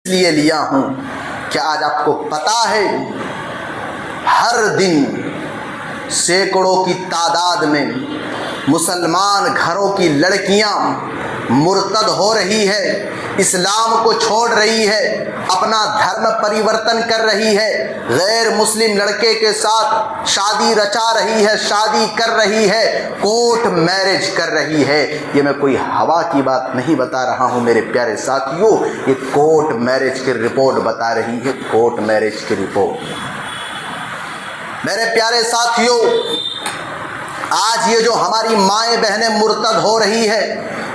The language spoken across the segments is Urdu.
لیے لیا ہوں کہ آج آپ کو پتہ ہے ہر دن سینکڑوں کی تعداد میں مسلمان گھروں کی لڑکیاں مرتد ہو رہی ہے، اسلام کو چھوڑ رہی ہے، اپنا دھرم پریورتن کر رہی ہے، غیر مسلم لڑکے کے ساتھ شادی رچا رہی ہے، شادی کر رہی ہے، کورٹ میرج کر رہی ہے۔ یہ میں کوئی ہوا کی بات نہیں بتا رہا ہوں میرے پیارے ساتھیوں، یہ کورٹ میرج کی رپورٹ بتا رہی ہے، کورٹ میرج کی رپورٹ۔ میرے پیارے ساتھیوں، آج یہ جو ہماری مائیں بہنیں مرتد ہو رہی ہے،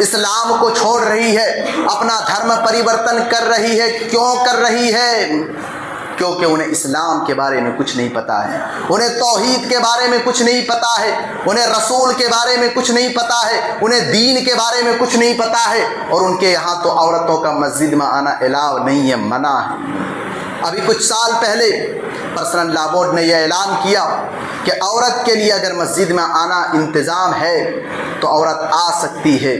اسلام کو چھوڑ رہی ہے، اپنا دھرم پریورتن کر رہی ہے، کیوں کر رہی ہے؟ کیونکہ انہیں اسلام کے بارے میں کچھ نہیں پتا ہے، انہیں توحید کے بارے میں کچھ نہیں پتا ہے، انہیں رسول کے بارے میں کچھ نہیں پتا ہے، انہیں دین کے بارے میں کچھ نہیں پتا ہے، اور ان کے یہاں تو عورتوں کا مسجد میں آنا الاؤ نہیں ہے، منع ہے۔ ابھی کچھ سال پہلے پرسنل لا بورڈ نے یہ اعلان کیا کہ عورت کے لیے اگر مسجد میں آنا انتظام ہے تو عورت آ سکتی ہے۔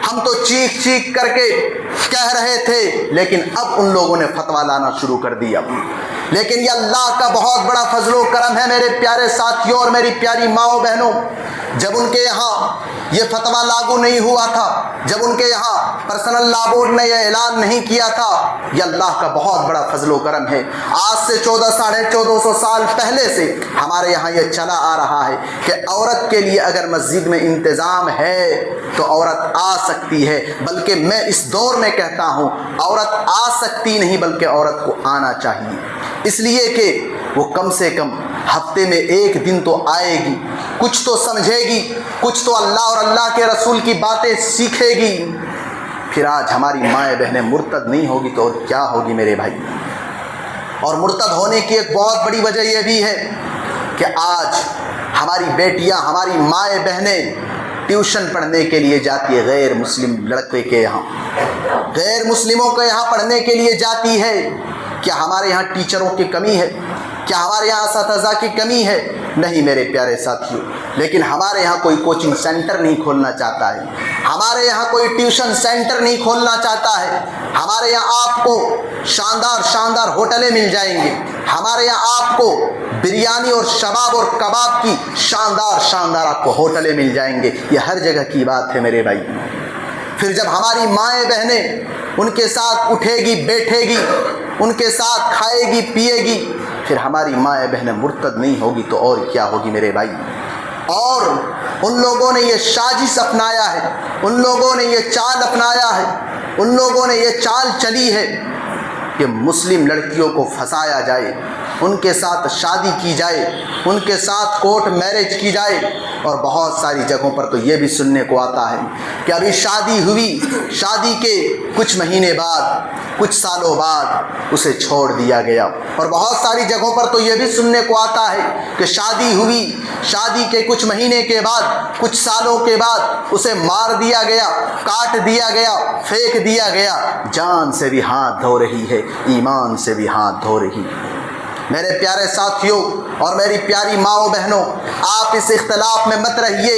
ہم تو چیخ چیخ کر کے کہہ رہے تھے، لیکن اب ان لوگوں نے فتویٰ لانا شروع کر دیا۔ لیکن یہ اللہ کا بہت بڑا فضل و کرم ہے میرے پیارے ساتھیوں اور میری پیاری ماؤں بہنوں، جب ان کے یہاں یہ فتویٰ لاگو نہیں ہوا تھا، جب ان کے یہاں پرسنل لا بورڈ نے یہ اعلان نہیں کیا تھا، یہ اللہ کا بہت بڑا فضل و کرم ہے۔ آج سے 1400 سال پہلے سے ہمارے یہاں یہ چلا آ رہا ہے کہ عورت کے لیے اگر مسجد میں انتظام ہے تو عورت آ سکتی ہے، بلکہ میں اس دور میں کہتا ہوں عورت آ سکتی نہیں بلکہ عورت کو آنا چاہیے، اس لیے کہ وہ کم سے کم ہفتے میں ایک دن تو آئے گی، کچھ تو سمجھے گی، کچھ تو اللہ اور اللہ کے رسول کی باتیں سیکھے گی۔ پھر آج ہماری مائیں بہنیں مرتد نہیں ہوگی تو اور کیا ہوگی میرے بھائی؟ اور مرتد ہونے کی ایک بہت بڑی وجہ یہ بھی ہے کہ آج ہماری بیٹیاں، ہماری مائیں بہنیں ٹیوشن پڑھنے کے لیے جاتی ہے غیر مسلم لڑکے کے یہاں، غیر مسلموں کے یہاں پڑھنے کے لیے جاتی ہے۔ کیا ہمارے یہاں ٹیچروں کی کمی ہے؟ کیا ہمارے یہاں اساتذہ کی کمی ہے؟ نہیں میرے پیارے ساتھیوں، لیکن ہمارے یہاں کوئی کوچنگ سینٹر نہیں کھولنا چاہتا ہے، ہمارے یہاں کوئی ٹیوشن سینٹر نہیں کھولنا چاہتا ہے۔ ہمارے یہاں آپ کو شاندار ہوٹلیں مل جائیں گے، ہمارے یہاں آپ کو بریانی اور شباب اور کباب کی شاندار آپ کو ہوٹلیں مل جائیں گے۔ یہ ہر جگہ کی بات ہے میرے بھائی۔ پھر جب ہماری مائیں بہنیں ان کے ساتھ اٹھے گی، بیٹھے گی، ان کے ساتھ کھائے گی، پیے گی، پھر ہماری مائیں بہنیں مرتد نہیں ہوگی تو اور کیا ہوگی میرے بھائی؟ اور ان لوگوں نے یہ سازش اپنایا ہے، ان لوگوں نے یہ چال اپنایا ہے، ان لوگوں نے یہ چال چلی ہے کہ مسلم لڑکیوں کو پھنسایا جائے، ان کے ساتھ شادی کی جائے، ان کے ساتھ کورٹ میرج کی جائے، اور بہت ساری جگہوں پر تو یہ بھی سننے کو آتا ہے کہ ابھی شادی ہوئی، شادی کے کچھ مہینے بعد، کچھ سالوں بعد اسے چھوڑ دیا گیا، اور بہت ساری جگہوں پر تو یہ بھی سننے کو آتا ہے کہ شادی ہوئی، شادی کے کچھ مہینے کے بعد، کچھ سالوں کے بعد اسے مار دیا گیا، کاٹ دیا گیا، پھینک دیا گیا۔ جان سے بھی ہاتھ دھو رہی ہے، ایمان سے بھی ہاتھ دھو رہی ہے۔ میرے پیارے ساتھیوں اور میری پیاری ماؤں بہنوں، آپ اس اختلاف میں مت رہیے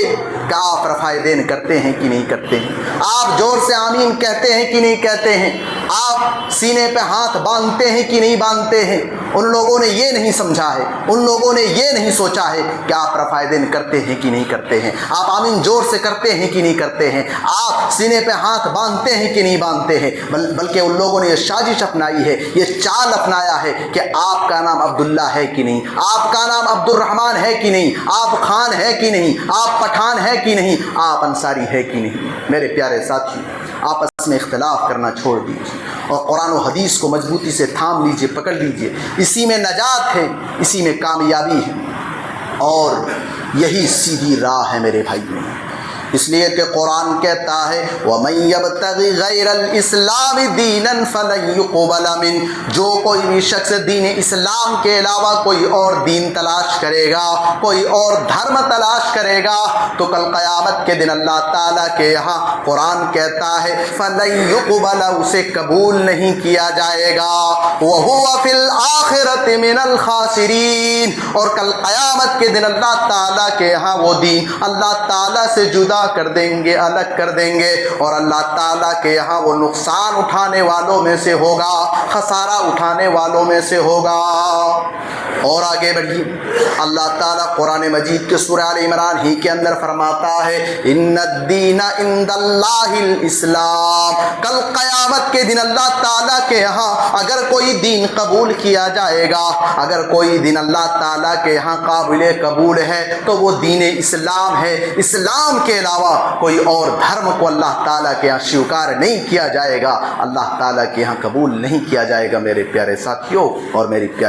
کہ آپ رفع دین کرتے ہیں کہ نہیں کرتے ہیں، آپ زور سے آمین کہتے ہیں کہ نہیں کہتے ہیں، آپ سینے پہ ہاتھ باندھتے ہیں کہ نہیں باندھتے ہیں۔ ان لوگوں نے یہ نہیں سمجھا ہے، ان لوگوں نے یہ نہیں سوچا ہے کہ آپ رفع دین کرتے ہیں کہ نہیں کرتے ہیں، آپ آمین زور سے کرتے ہیں کہ نہیں کرتے ہیں، آپ سینے پہ ہاتھ باندھتے ہیں کہ نہیں باندھتے ہیں، بلکہ ان لوگوں نے یہ سازش اپنائی ہے، یہ چال اپنایا ہے کہ آپ کا نام عبداللہ ہے کہ نہیں، آپ کا نام عبد الرحمن ہے کہ نہیں، آپ خان ہے کہ نہیں، آپ پٹھان ہے کہ نہیں، آپ انصاری ہے کہ نہیں۔ میرے پیارے ساتھی، آپس میں اختلاف کرنا چھوڑ دیجیے اور قرآن و حدیث کو مضبوطی سے تھام لیجیے، پکڑ لیجیے، اسی میں نجات ہے، اسی میں کامیابی ہے، اور یہی سیدھی راہ ہے میرے بھائیوں۔ اس لیے کہ قرآن کہتا ہے وَمَن يَبْتَغِ غَيْرَ الْإِسْلَامِ دِينًا فَلَن يُقْبَلَ مِنْهُ، جو کوئی بھی شخص دین اسلام کے علاوہ کوئی اور دین تلاش کرے گا، کوئی اور دھرم تلاش کرے گا، تو کل قیامت کے دن اللہ تعالیٰ کے یہاں قرآن کہتا ہے فَلَن يُقْبَلَ، اسے قبول نہیں کیا جائے گا، وَهُوَ فِي الْآخِرَةِ مِنَ الْخَاسِرِينَ، اور کل قیامت کے دن اللہ تعالیٰ کے یہاں وہ دین اللہ تعالیٰ سے جدا جدا کر دیں گے، الگ کر دیں گے، اور اللہ تعالیٰ کے یہاں وہ نقصان اٹھانے والوں میں سے ہوگا، خسارہ اٹھانے والوں میں سے ہوگا۔ اور آگے بڑھیے، اللہ تعالیٰ قرآن مجید کے سورہ آل عمران ہی کے اندر فرماتا ہے ان الدین عند اللہ الاسلام، کل قیامت کے دن اللہ تعالیٰ کے یہاں اگر کوئی دین قبول کیا جائے گا، اگر کوئی دین اللہ تعالیٰ کے یہاں قابل قبول ہے تو وہ دین اسلام ہے۔ اسلام کے علاوہ کوئی اور دھرم کو اللہ تعالیٰ کے یہاں سویکار نہیں کیا جائے گا، اللہ تعالیٰ کے یہاں قبول نہیں کیا جائے گا۔ میرے پیارے ساتھیوں اور میری پیاری